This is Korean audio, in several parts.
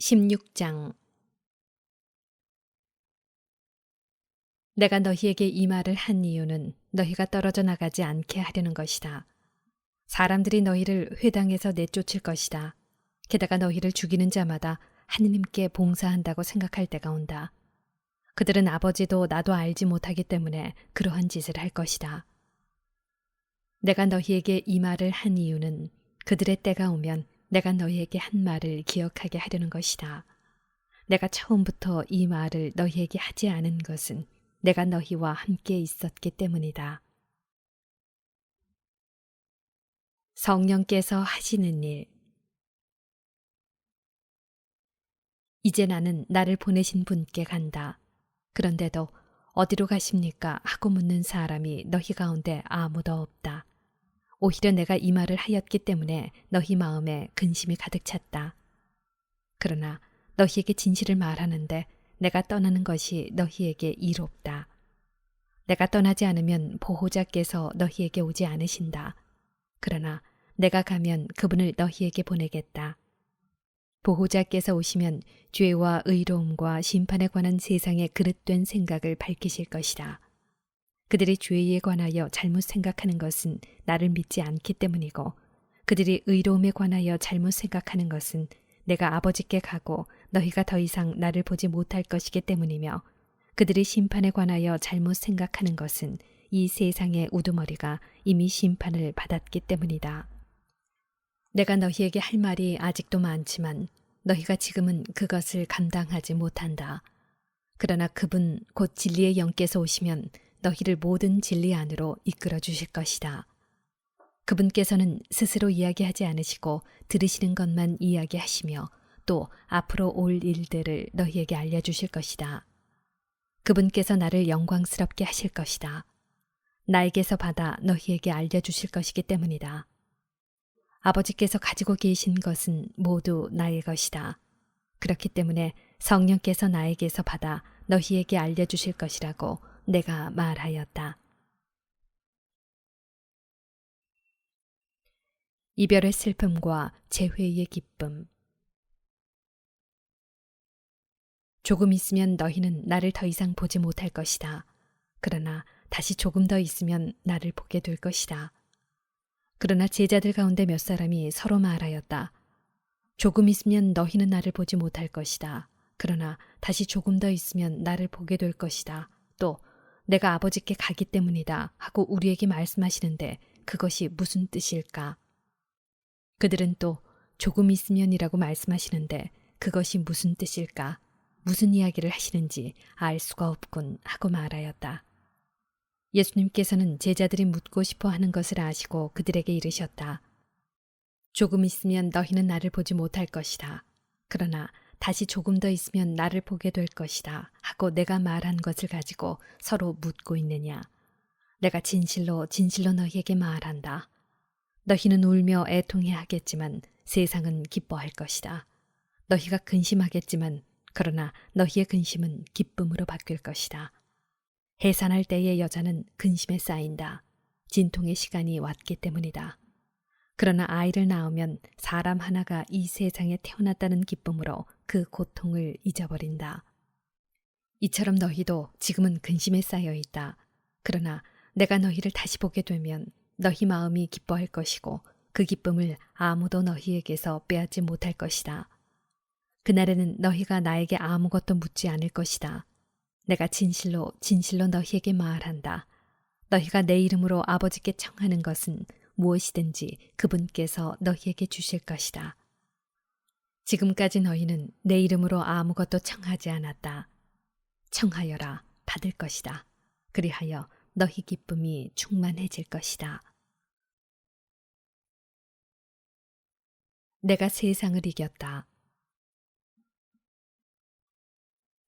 16장 내가 너희에게 이 말을 한 이유는 너희가 떨어져 나가지 않게 하려는 것이다. 사람들이 너희를 회당에서 내쫓을 것이다. 게다가 너희를 죽이는 자마다 하느님께 봉사한다고 생각할 때가 온다. 그들은 아버지도 나도 알지 못하기 때문에 그러한 짓을 할 것이다. 내가 너희에게 이 말을 한 이유는 그들의 때가 오면 내가 너희에게 한 말을 기억하게 하려는 것이다. 내가 처음부터 이 말을 너희에게 하지 않은 것은 내가 너희와 함께 있었기 때문이다. 성령께서 하시는 일. 이제 나는 나를 보내신 분께 간다. 그런데도 어디로 가십니까? 하고 묻는 사람이 너희 가운데 아무도 없다. 오히려 내가 이 말을 하였기 때문에 너희 마음에 근심이 가득 찼다. 그러나 너희에게 진실을 말하는데 내가 떠나는 것이 너희에게 이롭다. 내가 떠나지 않으면 보호자께서 너희에게 오지 않으신다. 그러나 내가 가면 그분을 너희에게 보내겠다. 보호자께서 오시면 죄와 의로움과 심판에 관한 세상의 그릇된 생각을 밝히실 것이다. 그들이 죄에 관하여 잘못 생각하는 것은 나를 믿지 않기 때문이고 그들이 의로움에 관하여 잘못 생각하는 것은 내가 아버지께 가고 너희가 더 이상 나를 보지 못할 것이기 때문이며 그들이 심판에 관하여 잘못 생각하는 것은 이 세상의 우두머리가 이미 심판을 받았기 때문이다. 내가 너희에게 할 말이 아직도 많지만 너희가 지금은 그것을 감당하지 못한다. 그러나 그분 곧 진리의 영께서 오시면 너희를 모든 진리 안으로 이끌어 주실 것이다. 그분께서는 스스로 이야기하지 않으시고 들으시는 것만 이야기하시며 또 앞으로 올 일들을 너희에게 알려주실 것이다. 그분께서 나를 영광스럽게 하실 것이다. 나에게서 받아 너희에게 알려주실 것이기 때문이다. 아버지께서 가지고 계신 것은 모두 나의 것이다. 그렇기 때문에 성령께서 나에게서 받아 너희에게 알려주실 것이라고 내가 말하였다. 이별의 슬픔과 재회의 기쁨. 조금 있으면 너희는 나를 더 이상 보지 못할 것이다. 그러나 다시 조금 더 있으면 나를 보게 될 것이다. 그러나 제자들 가운데 몇 사람이 서로 말하였다. 조금 있으면 너희는 나를 보지 못할 것이다. 그러나 다시 조금 더 있으면 나를 보게 될 것이다. 또 내가 아버지께 가기 때문이다 하고 우리에게 말씀하시는데 그것이 무슨 뜻일까? 그들은 또 조금 있으면이라고 말씀하시는데 그것이 무슨 뜻일까? 무슨 이야기를 하시는지 알 수가 없군 하고 말하였다. 예수님께서는 제자들이 묻고 싶어 하는 것을 아시고 그들에게 이르셨다. 조금 있으면 너희는 나를 보지 못할 것이다. 그러나 다시 조금 더 있으면 나를 보게 될 것이다 하고 내가 말한 것을 가지고 서로 묻고 있느냐. 내가 진실로 진실로 너희에게 말한다. 너희는 울며 애통해 하겠지만 세상은 기뻐할 것이다. 너희가 근심하겠지만 그러나 너희의 근심은 기쁨으로 바뀔 것이다. 해산할 때의 여자는 근심에 쌓인다. 진통의 시간이 왔기 때문이다. 그러나 아이를 낳으면 사람 하나가 이 세상에 태어났다는 기쁨으로 그 고통을 잊어버린다. 이처럼 너희도 지금은 근심에 쌓여 있다. 그러나 내가 너희를 다시 보게 되면 너희 마음이 기뻐할 것이고 그 기쁨을 아무도 너희에게서 빼앗지 못할 것이다. 그날에는 너희가 나에게 아무것도 묻지 않을 것이다. 내가 진실로 진실로 너희에게 말한다. 너희가 내 이름으로 아버지께 청하는 것은 무엇이든지 그분께서 너희에게 주실 것이다. 지금까지 너희는 내 이름으로 아무것도 청하지 않았다. 청하여라 받을 것이다. 그리하여 너희 기쁨이 충만해질 것이다. 내가 세상을 이겼다.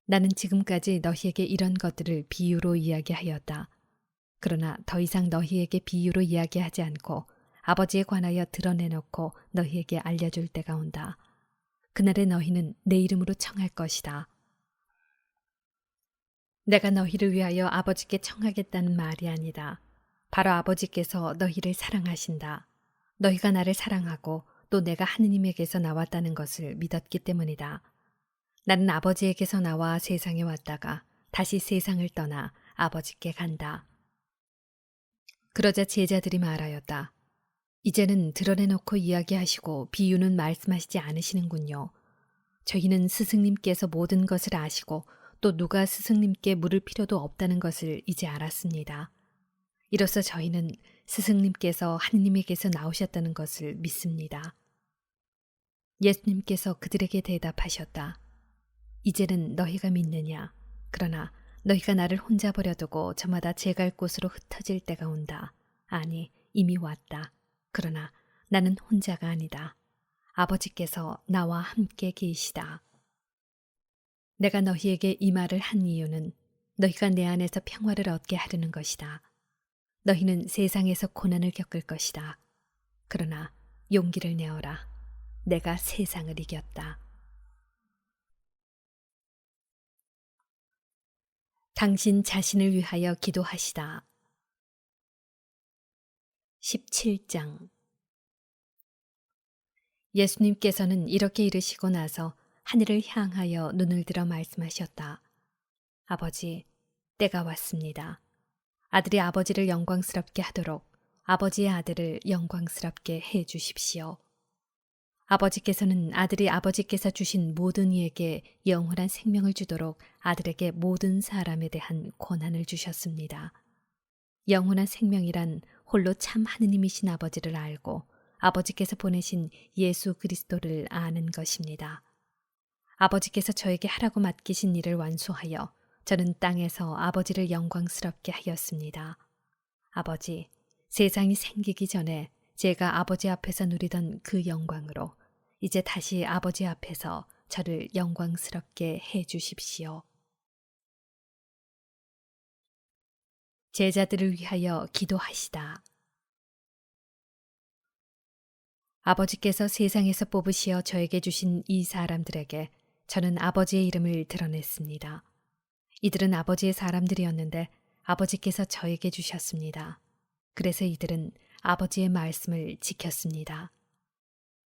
나는 지금까지 너희에게 이런 것들을 비유로 이야기하였다. 그러나 더 이상 너희에게 비유로 이야기하지 않고 아버지에 관하여 드러내놓고 너희에게 알려줄 때가 온다. 그날에 너희는 내 이름으로 청할 것이다. 내가 너희를 위하여 아버지께 청하겠다는 말이 아니다. 바로 아버지께서 너희를 사랑하신다. 너희가 나를 사랑하고 또 내가 하느님에게서 나왔다는 것을 믿었기 때문이다. 나는 아버지에게서 나와 세상에 왔다가 다시 세상을 떠나 아버지께 간다. 그러자 제자들이 말하였다. 이제는 드러내놓고 이야기하시고 비유는 말씀하시지 않으시는군요. 저희는 스승님께서 모든 것을 아시고 또 누가 스승님께 물을 필요도 없다는 것을 이제 알았습니다. 이로써 저희는 스승님께서 하느님에게서 나오셨다는 것을 믿습니다. 예수님께서 그들에게 대답하셨다. 이제는 너희가 믿느냐? 그러나 너희가 나를 혼자 버려두고 저마다 제 갈 곳으로 흩어질 때가 온다. 아니, 이미 왔다. 그러나 나는 혼자가 아니다. 아버지께서 나와 함께 계시다. 내가 너희에게 이 말을 한 이유는 너희가 내 안에서 평화를 얻게 하려는 것이다. 너희는 세상에서 고난을 겪을 것이다. 그러나 용기를 내어라. 내가 세상을 이겼다. 당신 자신을 위하여 기도하시다. 17장. 예수님께서는 이렇게 이르시고 나서 하늘을 향하여 눈을 들어 말씀하셨다. 아버지, 때가 왔습니다. 아들이 아버지를 영광스럽게 하도록 아버지의 아들을 영광스럽게 해 주십시오. 아버지께서는 아들이 아버지께서 주신 모든 이에게 영원한 생명을 주도록 아들에게 모든 사람에 대한 권한을 주셨습니다. 영원한 생명이란 홀로 참 하느님이신 아버지를 알고 아버지께서 보내신 예수 그리스도를 아는 것입니다. 아버지께서 저에게 하라고 맡기신 일을 완수하여 저는 땅에서 아버지를 영광스럽게 하였습니다. 아버지, 세상이 생기기 전에 제가 아버지 앞에서 누리던 그 영광으로 이제 다시 아버지 앞에서 저를 영광스럽게 해 주십시오. 제자들을 위하여 기도하시다. 아버지께서 세상에서 뽑으시어 저에게 주신 이 사람들에게 저는 아버지의 이름을 드러냈습니다. 이들은 아버지의 사람들이었는데 아버지께서 저에게 주셨습니다. 그래서 이들은 아버지의 말씀을 지켰습니다.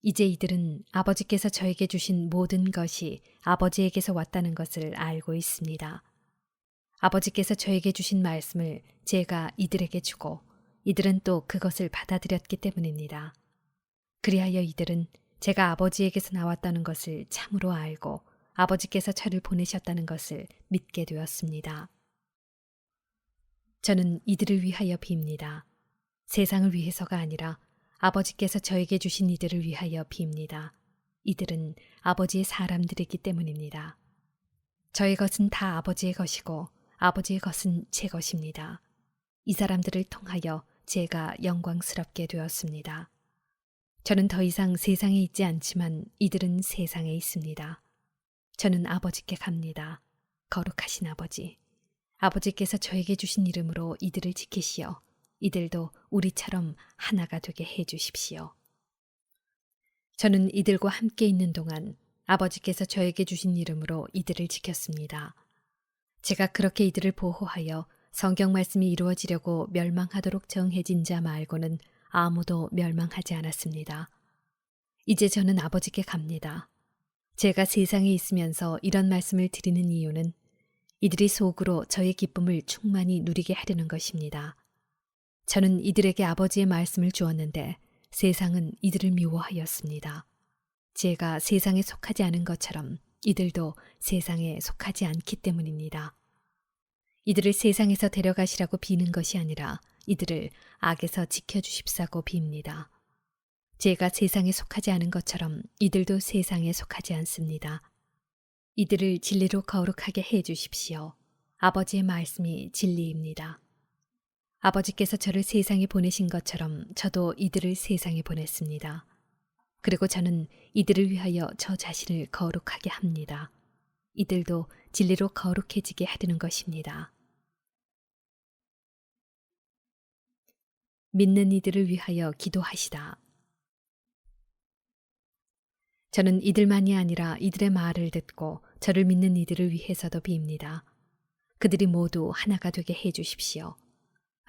이제 이들은 아버지께서 저에게 주신 모든 것이 아버지에게서 왔다는 것을 알고 있습니다. 아버지께서 저에게 주신 말씀을 제가 이들에게 주고 이들은 또 그것을 받아들였기 때문입니다. 그리하여 이들은 제가 아버지에게서 나왔다는 것을 참으로 알고 아버지께서 저를 보내셨다는 것을 믿게 되었습니다. 저는 이들을 위하여 빕니다. 세상을 위해서가 아니라 아버지께서 저에게 주신 이들을 위하여 빕니다. 이들은 아버지의 사람들이기 때문입니다. 저의 것은 다 아버지의 것이고 아버지의 것은 제 것입니다. 이 사람들을 통하여 제가 영광스럽게 되었습니다. 저는 더 이상 세상에 있지 않지만 이들은 세상에 있습니다. 저는 아버지께 갑니다. 거룩하신 아버지. 아버지께서 저에게 주신 이름으로 이들을 지키시어 이들도 우리처럼 하나가 되게 해 주십시오. 저는 이들과 함께 있는 동안 아버지께서 저에게 주신 이름으로 이들을 지켰습니다. 제가 그렇게 이들을 보호하여 성경 말씀이 이루어지려고 멸망하도록 정해진 자 말고는 아무도 멸망하지 않았습니다. 이제 저는 아버지께 갑니다. 제가 세상에 있으면서 이런 말씀을 드리는 이유는 이들이 속으로 저의 기쁨을 충만히 누리게 하려는 것입니다. 저는 이들에게 아버지의 말씀을 주었는데 세상은 이들을 미워하였습니다. 제가 세상에 속하지 않은 것처럼 이들도 세상에 속하지 않기 때문입니다. 이들을 세상에서 데려가시라고 비는 것이 아니라 이들을 악에서 지켜주십사고 빕니다. 제가 세상에 속하지 않은 것처럼 이들도 세상에 속하지 않습니다. 이들을 진리로 거룩하게 해 주십시오. 아버지의 말씀이 진리입니다. 아버지께서 저를 세상에 보내신 것처럼 저도 이들을 세상에 보냈습니다. 그리고 저는 이들을 위하여 저 자신을 거룩하게 합니다. 이들도 진리로 거룩해지게 하려는 것입니다. 믿는 이들을 위하여 기도하시다. 저는 이들만이 아니라 이들의 말을 듣고 저를 믿는 이들을 위해서도 빕니다. 그들이 모두 하나가 되게 해 주십시오.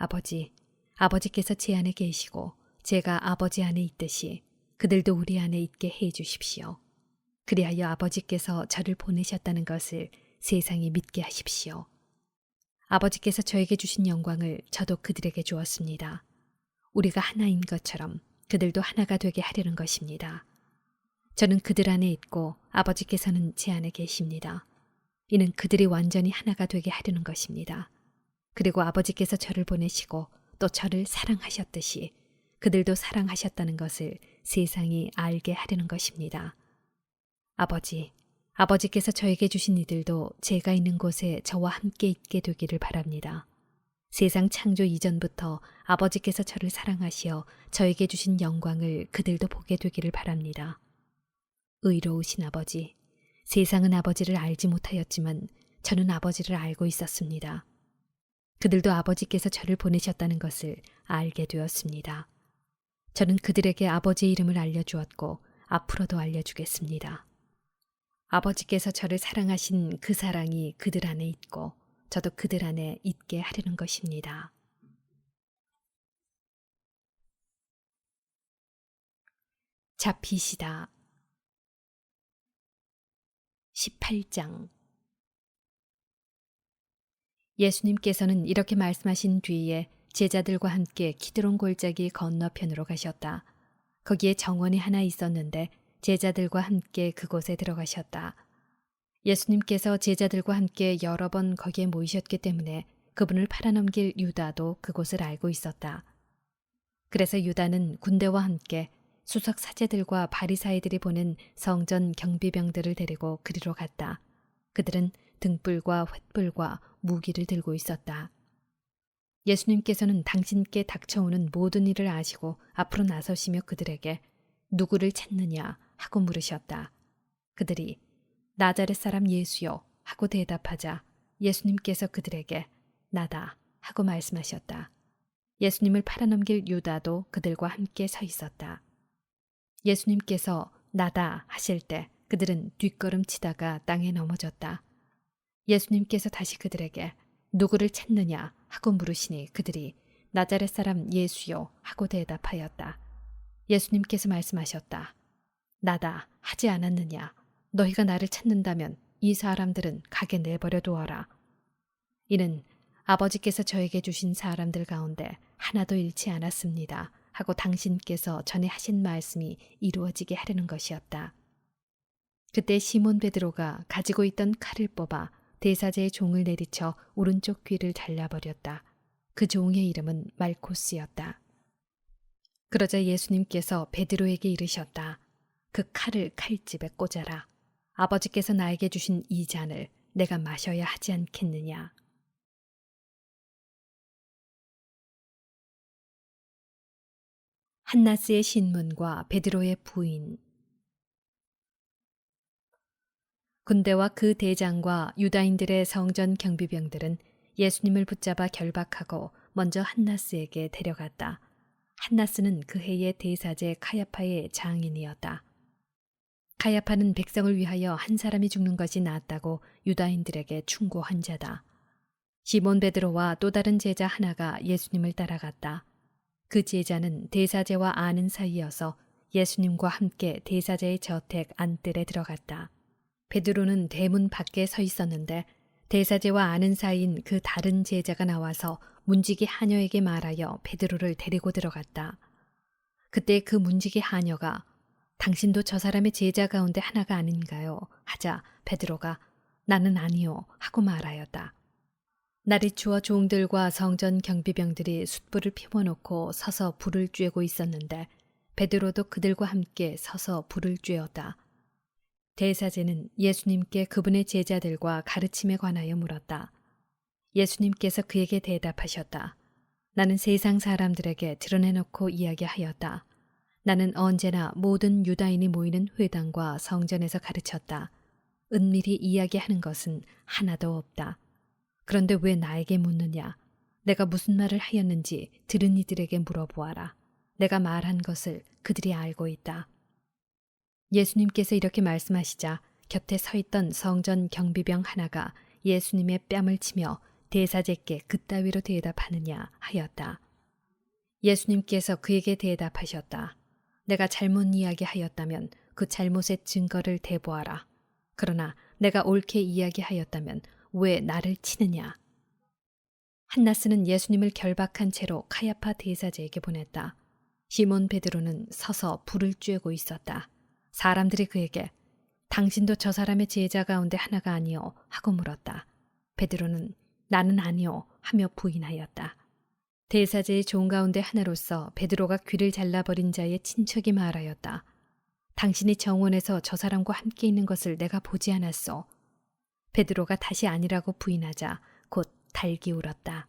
아버지, 아버지께서 제 안에 계시고 제가 아버지 안에 있듯이 그들도 우리 안에 있게 해 주십시오. 그리하여 아버지께서 저를 보내셨다는 것을 세상이 믿게 하십시오. 아버지께서 저에게 주신 영광을 저도 그들에게 주었습니다. 우리가 하나인 것처럼 그들도 하나가 되게 하려는 것입니다. 저는 그들 안에 있고 아버지께서는 제 안에 계십니다. 이는 그들이 완전히 하나가 되게 하려는 것입니다. 그리고 아버지께서 저를 보내시고 또 저를 사랑하셨듯이 그들도 사랑하셨다는 것을 세상이 알게 하려는 것입니다. 아버지께서 저에게 주신 이들도 제가 있는 곳에 저와 함께 있게 되기를 바랍니다. 세상 창조 이전부터 아버지께서 저를 사랑하시어 저에게 주신 영광을 그들도 보게 되기를 바랍니다. 의로우신 아버지, 세상은 아버지를 알지 못하였지만 저는 아버지를 알고 있었습니다. 그들도 아버지께서 저를 보내셨다는 것을 알게 되었습니다. 저는 그들에게 아버지의 이름을 알려주었고 앞으로도 알려주겠습니다. 아버지께서 저를 사랑하신 그 사랑이 그들 안에 있고 저도 그들 안에 있게 하려는 것입니다. 잡히시다. 18장. 예수님께서는 이렇게 말씀하신 뒤에 제자들과 함께 키드론 골짜기 건너편으로 가셨다. 거기에 정원이 하나 있었는데 제자들과 함께 그곳에 들어가셨다. 예수님께서 제자들과 함께 여러 번 거기에 모이셨기 때문에 그분을 팔아넘길 유다도 그곳을 알고 있었다. 그래서 유다는 군대와 함께 수석 사제들과 바리사이들이 보낸 성전 경비병들을 데리고 그리로 갔다. 그들은 등불과 횃불과 무기를 들고 있었다. 예수님께서는 당신께 닥쳐오는 모든 일을 아시고 앞으로 나서시며 그들에게 누구를 찾느냐 하고 물으셨다. 그들이 나자렛 사람 예수요 하고 대답하자 예수님께서 그들에게 나다 하고 말씀하셨다. 예수님을 팔아넘길 유다도 그들과 함께 서 있었다. 예수님께서 나다 하실 때 그들은 뒷걸음치다가 땅에 넘어졌다. 예수님께서 다시 그들에게 누구를 찾느냐 하고 물으시니 그들이 나자렛 사람 예수요 하고 대답하였다. 예수님께서 말씀하셨다. 나다 하지 않았느냐? 너희가 나를 찾는다면 이 사람들은 가게 내버려 두어라. 이는 아버지께서 저에게 주신 사람들 가운데 하나도 잃지 않았습니다 하고 당신께서 전에 하신 말씀이 이루어지게 하려는 것이었다. 그때 시몬 베드로가 가지고 있던 칼을 뽑아 대사제의 종을 내리쳐 오른쪽 귀를 잘라버렸다. 그 종의 이름은 말코스였다. 그러자 예수님께서 베드로에게 이르셨다. 그 칼을 칼집에 꽂아라. 아버지께서 나에게 주신 이 잔을 내가 마셔야 하지 않겠느냐. 한나스의 신문과 베드로의 부인. 군대와 그 대장과 유다인들의 성전 경비병들은 예수님을 붙잡아 결박하고 먼저 한나스에게 데려갔다. 한나스는 그 해의 대사제 카야파의 장인이었다. 카야파는 백성을 위하여 한 사람이 죽는 것이 낫다고 유다인들에게 충고한 자다. 시몬 베드로와 또 다른 제자 하나가 예수님을 따라갔다. 그 제자는 대사제와 아는 사이여서 예수님과 함께 대사제의 저택 안뜰에 들어갔다. 베드로는 대문 밖에 서 있었는데 대사제와 아는 사이인 그 다른 제자가 나와서 문지기 하녀에게 말하여 베드로를 데리고 들어갔다. 그때 그 문지기 하녀가 당신도 저 사람의 제자 가운데 하나가 아닌가요? 하자 베드로가 나는 아니요 하고 말하였다. 날이 추워 종들과 성전 경비병들이 숯불을 피워놓고 서서 불을 쬐고 있었는데 베드로도 그들과 함께 서서 불을 쬐었다. 대사제는 예수님께 그분의 제자들과 가르침에 관하여 물었다. 예수님께서 그에게 대답하셨다. 나는 세상 사람들에게 드러내놓고 이야기하였다. 나는 언제나 모든 유다인이 모이는 회당과 성전에서 가르쳤다. 은밀히 이야기하는 것은 하나도 없다. 그런데 왜 나에게 묻느냐? 내가 무슨 말을 하였는지 들은 이들에게 물어보아라. 내가 말한 것을 그들이 알고 있다. 예수님께서 이렇게 말씀하시자 곁에 서 있던 성전 경비병 하나가 예수님의 뺨을 치며 대사제께 그따위로 대답하느냐 하였다. 예수님께서 그에게 대답하셨다. 내가 잘못 이야기하였다면 그 잘못의 증거를 대보아라. 그러나 내가 옳게 이야기하였다면 왜 나를 치느냐? 한나스는 예수님을 결박한 채로 카야파 대사제에게 보냈다. 시몬 베드로는 서서 불을 쬐고 있었다. 사람들이 그에게 당신도 저 사람의 제자 가운데 하나가 아니오 하고 물었다. 베드로는 나는 아니오 하며 부인하였다. 대사제의 종 가운데 하나로서 베드로가 귀를 잘라버린 자의 친척이 말하였다. 당신이 정원에서 저 사람과 함께 있는 것을 내가 보지 않았소. 베드로가 다시 아니라고 부인하자 곧 달기 울었다.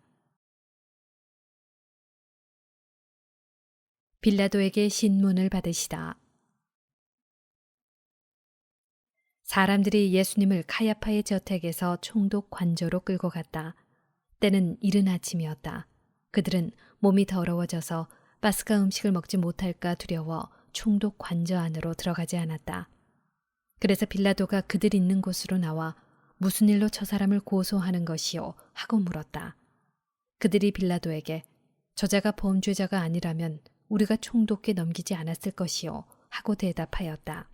빌라도에게 신문을 받으시다. 사람들이 예수님을 카야파의 저택에서 총독 관저로 끌고 갔다. 때는 이른 아침이었다. 그들은 몸이 더러워져서 파스카 음식을 먹지 못할까 두려워 총독 관저 안으로 들어가지 않았다. 그래서 빌라도가 그들 있는 곳으로 나와 무슨 일로 저 사람을 고소하는 것이요? 하고 물었다. 그들이 빌라도에게 저자가 범죄자가 아니라면 우리가 총독께 넘기지 않았을 것이요? 하고 대답하였다.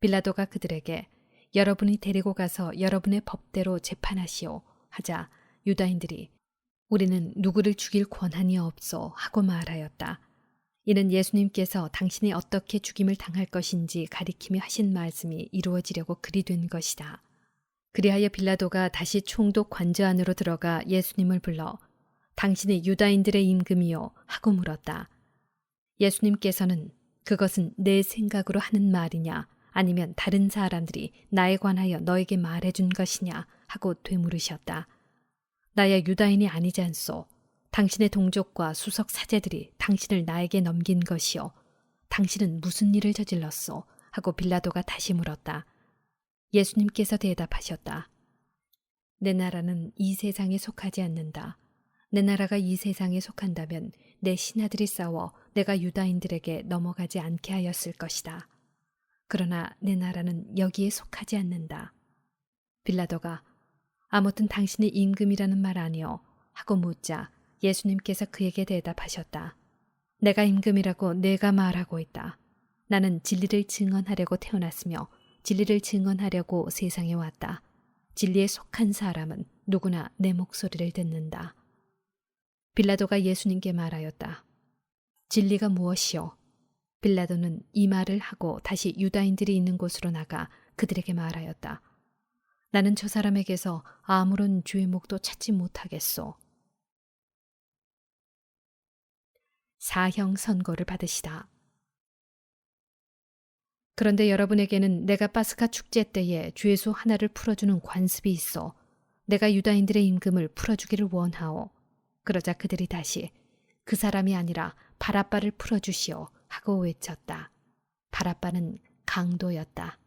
빌라도가 그들에게 여러분이 데리고 가서 여러분의 법대로 재판하시오 하자 유다인들이 우리는 누구를 죽일 권한이 없소 하고 말하였다. 이는 예수님께서 당신이 어떻게 죽임을 당할 것인지 가리키며 하신 말씀이 이루어지려고 그리 된 것이다. 그리하여 빌라도가 다시 총독 관저 안으로 들어가 예수님을 불러 당신이 유다인들의 임금이요 하고 물었다. 예수님께서는 그것은 내 생각으로 하는 말이냐 아니면 다른 사람들이 나에 관하여 너에게 말해준 것이냐 하고 되물으셨다. 나야 유다인이 아니지 않소. 당신의 동족과 수석 사제들이 당신을 나에게 넘긴 것이요. 당신은 무슨 일을 저질렀소? 하고 빌라도가 다시 물었다. 예수님께서 대답하셨다. 내 나라는 이 세상에 속하지 않는다. 내 나라가 이 세상에 속한다면 내 신하들이 싸워 내가 유다인들에게 넘어가지 않게 하였을 것이다. 그러나 내 나라는 여기에 속하지 않는다. 빌라도가 아무튼 당신이 임금이라는 말 아니오 하고 묻자 예수님께서 그에게 대답하셨다. 내가 임금이라고 내가 말하고 있다. 나는 진리를 증언하려고 태어났으며 진리를 증언하려고 세상에 왔다. 진리에 속한 사람은 누구나 내 목소리를 듣는다. 빌라도가 예수님께 말하였다. 진리가 무엇이오? 빌라도는 이 말을 하고 다시 유다인들이 있는 곳으로 나가 그들에게 말하였다. 나는 저 사람에게서 아무런 죄목도 찾지 못하겠소. 사형 선고를 받으시다. 그런데 여러분에게는 내가 파스카 축제 때에 죄수 하나를 풀어주는 관습이 있어. 내가 유다인들의 임금을 풀어주기를 원하오. 그러자 그들이 다시 그 사람이 아니라 바라바를 풀어주시오 하고 외쳤다. 바라바는 강도였다.